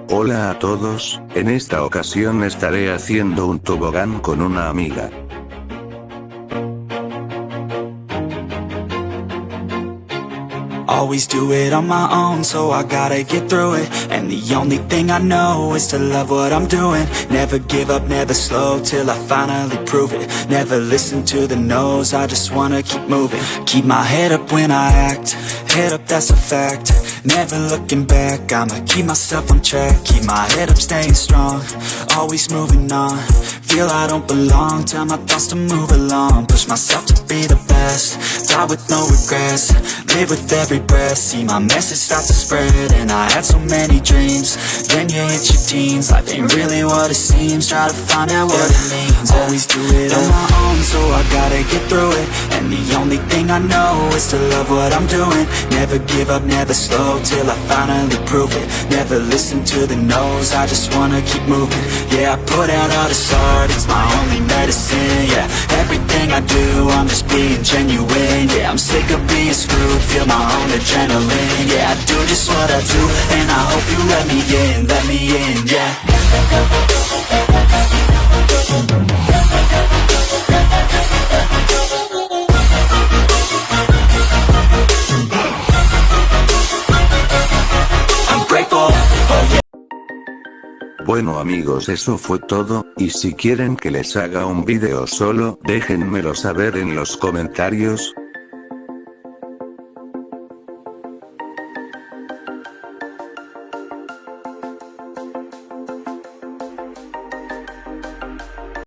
Hola a todos, en esta ocasión estaré haciendo un tobogán con una amiga. Always do it on my own, so I gotta get through it. And the only thing I know is to love what I'm doing. Never give up, never slow, till I finally prove it. Never listen to the no's, I just wanna keep moving. Keep my head up when I act, head up, that's a fact. Never looking back, I'ma keep myself on track. Keep my head up, staying strong, always moving on. Feel I don't belong, tell my thoughts to move along. Push myself to be the best, die with no regrets. Live with every breath, see my message start to spread. And I had so many dreams, then you hit your teens. Life ain't really what it seems, try to find out what it means. Always do it on my own, so I gotta get through it. And the only thing I know is to love what I'm doing. Never give up, never slow, till I finally prove it. Never listen to the no's, I just wanna keep moving. Yeah, I put out all this art, it's my only medicine. Yeah, everything I do, I'm just being genuine. Yeah, I'm sick of being screwed, feel my own adrenaline. Yeah, I do just what I do, and I hope you let me in, yeah. I'm grateful, oh yeah. Bueno amigos, eso fue todo, y si quieren que les haga un video solo, déjenmelo saber en los comentarios.